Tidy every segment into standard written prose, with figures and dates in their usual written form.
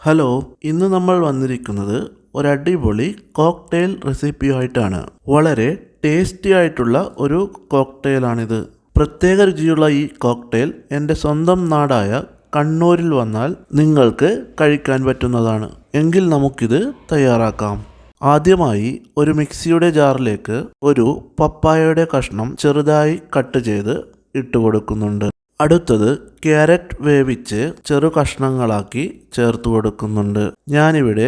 Hello, ഇന്ന് നമ്മൾ വന്നിരിക്കുന്നത് ഒരടിപൊളി കോക്ടെയിൽ റെസിപ്പിയുമായിട്ടാണ്. വളരെ ടേസ്റ്റി ആയിട്ടുള്ള ഒരു കോക്ടെയിലാണിത്. പ്രത്യേക രുചിയുള്ള ഈ കോക്ടെയിൽ എൻ്റെ സ്വന്തം നാടായ കണ്ണൂരിൽ വന്നാൽ നിങ്ങൾക്ക് കഴിക്കാൻ പറ്റുന്നതാണ്. എങ്കിൽ നമുക്കിത് തയ്യാറാക്കാം. ആദ്യമായി ഒരു മിക്സിയുടെ ജാറിലേക്ക് ഒരു പപ്പായയുടെ കഷ്ണം ചെറുതായി കട്ട് ചെയ്ത് ഇട്ട് കൊടുക്കുന്നുണ്ട്. അടുത്തത് ക്യാരറ്റ് വേവിച്ച് ചെറു കഷ്ണങ്ങളാക്കി ചേർത്ത് കൊടുക്കുന്നുണ്ട്. ഞാനിവിടെ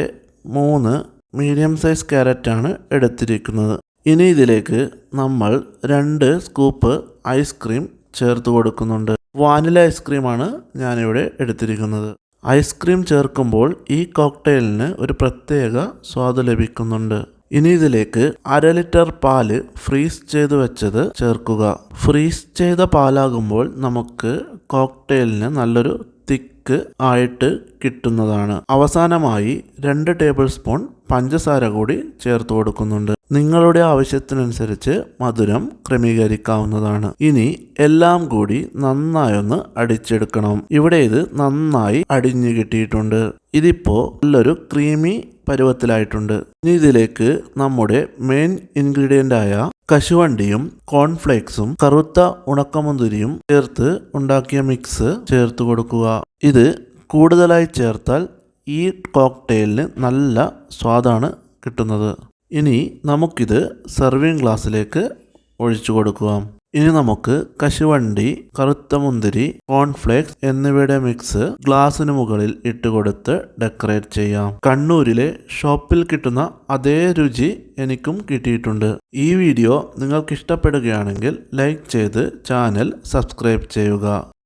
3 മീഡിയം സൈസ് ക്യാരറ്റാണ് എടുത്തിരിക്കുന്നത്. ഇനി ഇതിലേക്ക് നമ്മൾ 2 സ്കൂപ്പ് ഐസ്ക്രീം ചേർത്ത് കൊടുക്കുന്നുണ്ട്. വാനില ഐസ്ക്രീമാണ് ഞാനിവിടെ എടുത്തിരിക്കുന്നത്. ഐസ്ക്രീം ചേർക്കുമ്പോൾ ഈ കോക്ടെയിലിന് ഒരു പ്രത്യേക സ്വാദ് ലഭിക്കുന്നുണ്ട്. ഇനി ഇതിലേക്ക് 1/2 ലിറ്റർ പാല് ഫ്രീസ് ചെയ്ത് വെച്ചത് ചേർക്കുക. ഫ്രീസ് ചെയ്ത പാലാകുമ്പോൾ നമുക്ക് കോക്ടെയിലിന് നല്ലൊരു തിക്ക് ആയിട്ട് കിട്ടുന്നതാണ്. അവസാനമായി 2 ടേബിൾ സ്പൂൺ പഞ്ചസാര കൂടി ചേർത്ത് കൊടുക്കുന്നുണ്ട്. നിങ്ങളുടെ ആവശ്യത്തിനനുസരിച്ച് മധുരം ക്രമീകരിക്കാവുന്നതാണ്. ഇനി എല്ലാം കൂടി നന്നായൊന്ന് അടിച്ചെടുക്കണം. ഇവിടെ ഇത് നന്നായി അടിഞ്ഞു കിട്ടിയിട്ടുണ്ട്. ഇതിപ്പോൾ നല്ലൊരു ക്രീമി പരുവത്തിലായിട്ടുണ്ട്. ഇനി ഇതിലേക്ക് നമ്മുടെ മെയിൻ ഇൻഗ്രീഡിയൻ്റ് ആയ കശുവണ്ടിയും കോൺഫ്ലേക്സും കറുത്ത ഉണക്കമുന്തിരിയും ചേർത്ത് ഉണ്ടാക്കിയ മിക്സ് ചേർത്ത് കൊടുക്കുക. ഇത് കൂടുതലായി ചേർത്താൽ ഈ കോക്ടെയിലിന് നല്ല സ്വാദാണ് കിട്ടുന്നത്. ഇനി നമുക്കിത് സെർവിങ് ഗ്ലാസ്സിലേക്ക് ഒഴിച്ചു കൊടുക്കുക. ഇനി നമുക്ക് കശുവണ്ടി, കറുത്ത മുന്തിരി, കോൺഫ്ലേക്സ് എന്നിവയുടെ മിക്സ് ഗ്ലാസ്സിന് മുകളിൽ ഇട്ടുകൊടുത്ത് ഡെക്കറേറ്റ് ചെയ്യാം. കണ്ണൂരിലെ ഷോപ്പിൽ കിട്ടുന്ന അതേ രുചി എനിക്കും കിട്ടിയിട്ടുണ്ട്. ഈ വീഡിയോ നിങ്ങൾക്ക് ഇഷ്ടപ്പെടുകയാണെങ്കിൽ ലൈക്ക് ചെയ്ത് ചാനൽ സബ്സ്ക്രൈബ് ചെയ്യുക.